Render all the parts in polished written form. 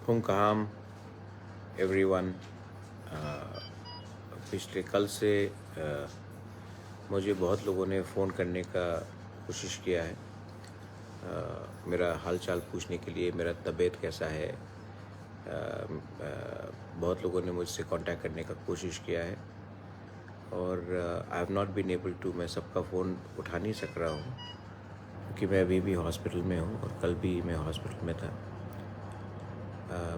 हुम कहाम एवरीवन। पिछले कल से मुझे बहुत लोगों ने फ़ोन करने का कोशिश किया है, मेरा हाल चाल पूछने के लिए, मेरा तबीयत कैसा है। बहुत लोगों ने मुझसे कांटेक्ट करने का कोशिश किया है और I have not been able to, मैं सबका फ़ोन उठा नहीं सक रहा हूँ क्योंकि मैं अभी भी हॉस्पिटल में हूँ और कल भी मैं हॉस्पिटल में था।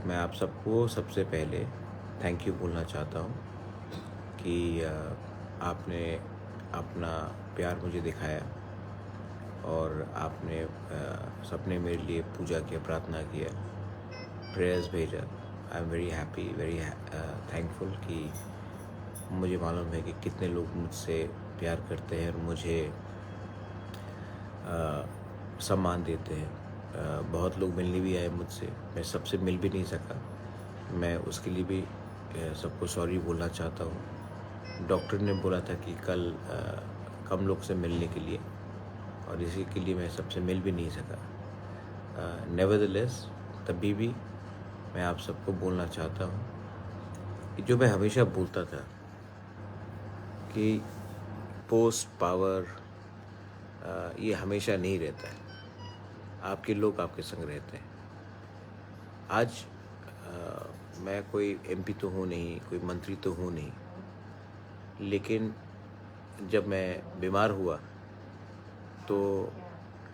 मैं आप सबको सबसे पहले थैंक यू बोलना चाहता हूँ कि आपने अपना प्यार मुझे दिखाया और आपने सबने मेरे लिए पूजा किया, प्रार्थना किया, प्रेयर्स भेजा। I am very happy, very thankful कि मुझे मालूम है कि कितने लोग मुझसे प्यार करते हैं और मुझे सम्मान देते हैं। बहुत लोग मिलने भी आए मुझसे, मैं सबसे मिल भी नहीं सका, मैं उसके लिए भी सबको सॉरी बोलना चाहता हूँ। डॉक्टर ने बोला था कि कल कम लोग से मिलने के लिए और इसी के लिए मैं सबसे मिल भी नहीं सका। नेवरदलेस तभी भी मैं आप सबको बोलना चाहता हूँ कि जो मैं हमेशा बोलता था कि पोस्ट पावर ये हमेशा नहीं रहता है, आपके लोग आपके संग रहते हैं। आज मैं कोई एमपी तो हूँ नहीं, कोई मंत्री तो हूँ नहीं, लेकिन जब मैं बीमार हुआ तो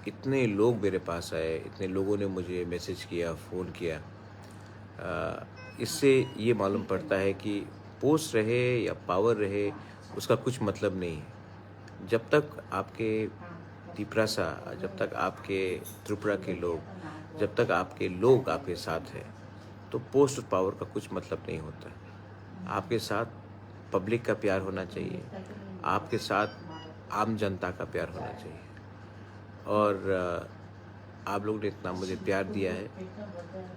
इतने लोग मेरे पास आए, इतने लोगों ने मुझे मैसेज किया, फ़ोन किया। इससे ये मालूम पड़ता है कि पोस्ट रहे या पावर रहे उसका कुछ मतलब नहीं है। जब तक आपके तिपरासा, जब तक आपके त्रिपुरा के लोग, जब तक आपके लोग आपके साथ हैं तो पोस्ट और पावर का कुछ मतलब नहीं होता। आपके साथ पब्लिक का प्यार होना चाहिए, आपके साथ आम जनता का प्यार होना चाहिए। और आप लोग ने इतना मुझे प्यार दिया है,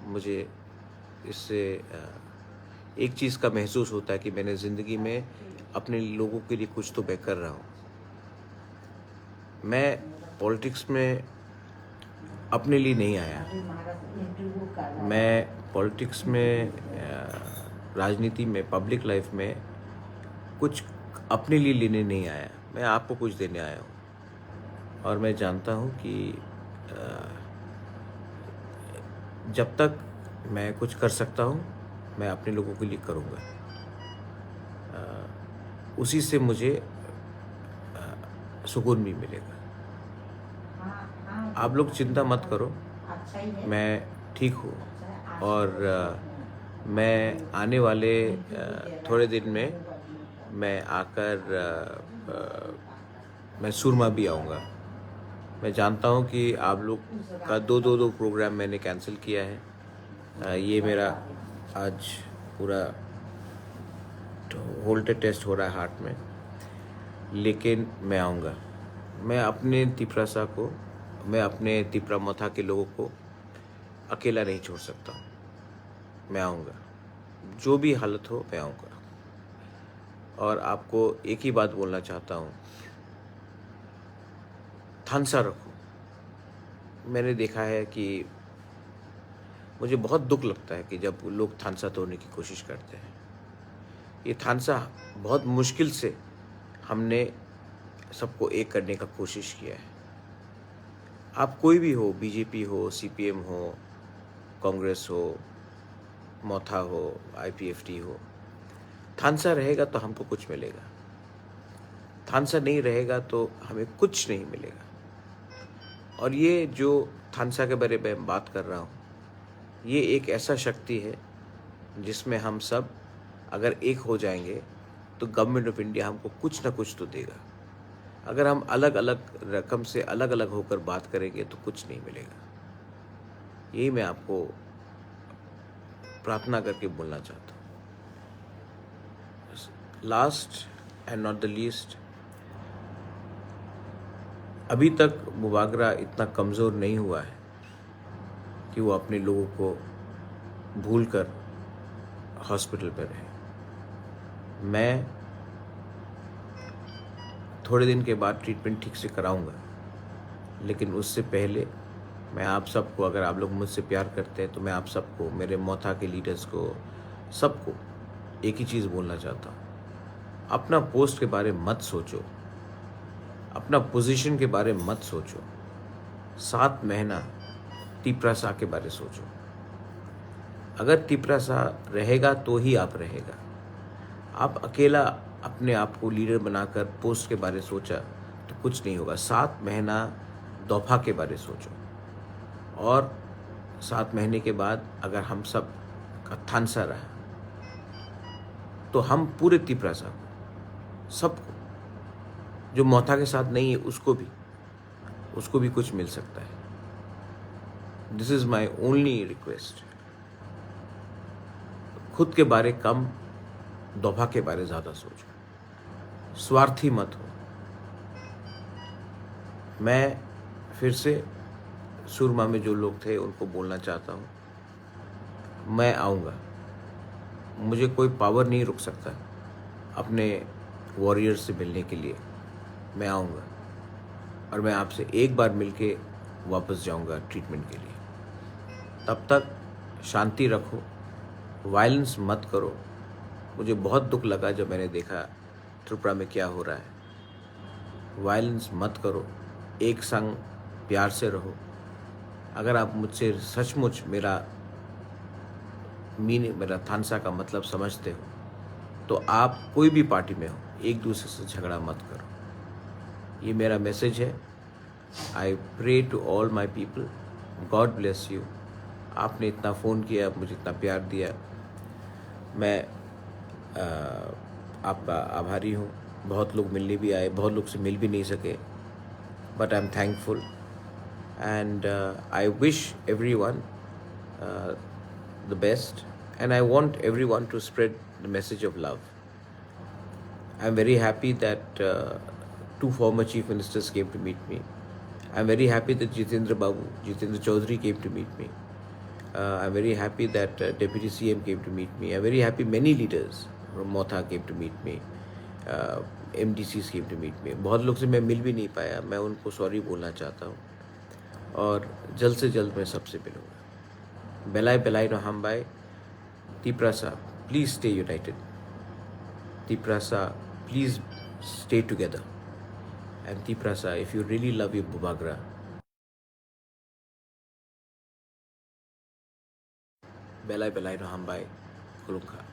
मुझे इससे एक चीज़ का महसूस होता है कि मैंने ज़िंदगी में अपने लोगों के लिए कुछ तो मैं कर रहा हूँ। मैं पॉलिटिक्स में अपने लिए नहीं आया, मैं पॉलिटिक्स में, राजनीति में, पब्लिक लाइफ में कुछ अपने लिए लेने नहीं आया, मैं आपको कुछ देने आया हूँ। और मैं जानता हूँ कि जब तक मैं कुछ कर सकता हूँ मैं अपने लोगों के लिए करूँगा। उसी से मुझे सुकून भी मिलेगा। आप लोग चिंता मत करो, मैं ठीक हूँ और मैं आने वाले थोड़े दिन में मैं आकर मैं सुरमा भी आऊँगा। मैं जानता हूँ कि आप लोग का दो प्रोग्राम मैंने कैंसिल किया है। ये मेरा आज पूरा होल्टेड टेस्ट हो रहा है हार्ट में, लेकिन मैं आऊँगा। मैं अपने तिपरासा को, मैं अपने तिपरा मथा के लोगों को अकेला नहीं छोड़ सकता हूँ। मैं आऊँगा, जो भी हालत हो मैं आऊँगा। और आपको एक ही बात बोलना चाहता हूँ, थानसा रखो। मैंने देखा है कि मुझे बहुत दुख लगता है कि जब लोग थानसा तोड़ने की कोशिश करते हैं। ये थानसा बहुत मुश्किल से हमने सबको एक करने का कोशिश किया है। आप कोई भी हो, बीजेपी हो, सीपीएम हो, कांग्रेस हो, मोथा हो, आईपीएफटी हो, थानसा रहेगा तो हमको कुछ मिलेगा। थानसा नहीं रहेगा तो हमें कुछ नहीं मिलेगा। और ये जो थानसा के बारे में बात कर रहा हूँ, ये एक ऐसा शक्ति है जिसमें हम सब अगर एक हो जाएंगे तो गवर्नमेंट ऑफ इंडिया हमको कुछ ना कुछ तो देगा। अगर हम अलग अलग रकम से अलग अलग होकर बात करेंगे तो कुछ नहीं मिलेगा। यही मैं आपको प्रार्थना करके बोलना चाहता हूँ। Last and not the least, अभी तक मुबागरा इतना कमज़ोर नहीं हुआ है कि वो अपने लोगों को भूलकर हॉस्पिटल पर रहे। मैं थोड़े दिन के बाद ट्रीटमेंट ठीक से कराऊंगा, लेकिन उससे पहले मैं आप सबको, अगर आप लोग मुझसे प्यार करते हैं तो मैं आप सबको, मेरे मोथा के लीडर्स को, सबको एक ही चीज़ बोलना चाहता हूँ। अपना पोस्ट के बारे में मत सोचो, अपना पोजीशन के बारे में मत सोचो। 7 महीना तिपरासा के बारे सोचो। अगर तिपरासा रहेगा तो ही आप रहेगा। आप अकेला अपने आप को लीडर बनाकर पोस्ट के बारे सोचा तो कुछ नहीं होगा। 7 महीना दौफा के बारे सोचो, और 7 महीने के बाद अगर हम सब का थानसा रहा तो हम पूरे तिपरासा को, सबको, जो मोथा के साथ नहीं है उसको भी कुछ मिल सकता है। This is my only request. खुद के बारे कम, दौफा के बारे ज़्यादा सोचो, स्वार्थी मत हो। मैं फिर से सुरमा में जो लोग थे उनको बोलना चाहता हूँ, मैं आऊँगा। मुझे कोई पावर नहीं रुक सकता अपने वॉरियर्स से मिलने के लिए। मैं आऊँगा और मैं आपसे एक बार मिलके वापस जाऊँगा ट्रीटमेंट के लिए। तब तक शांति रखो, वायलेंस मत करो। मुझे बहुत दुख लगा जब मैंने देखा त्रिपुरा में क्या हो रहा है। वायलेंस मत करो, एक संग प्यार से रहो। अगर आप मुझसे सचमुच मेरा थानसा का मतलब समझते हो तो आप कोई भी पार्टी में हो, एक दूसरे से झगड़ा मत करो। ये मेरा मैसेज है। I pray to all my people, God bless you. आपने इतना फ़ोन किया, मुझे इतना प्यार दिया, मैं आपका आभारी हूँ। बहुत लोग मिलने भी आए, बहुत लोग से मिल भी नहीं सके, but I am thankful and I wish everyone the best, and I want everyone to spread the message of love. I'm very happy that 2 former chief ministers came to meet me. I'm very happy that Jitendra Chaudhary came to meet me. I'm very happy that Deputy CM came to meet me. I'm very happy many leaders from Motha came to meet me. MDCs came to meet me. बहुत लोग से मैं मिल भी नहीं पाया, मैं उनको sorry बोलना चाहता हूँ और जल्द से जल्द मैं सबसे मिलूँगा। बेलाई बेलाई नो हम बाय। Tiprasa, please stay united. Tiprasa, please stay together. And Tiprasa, if you really love your Bubagra, Belai Belai no Hambai, Kulungka.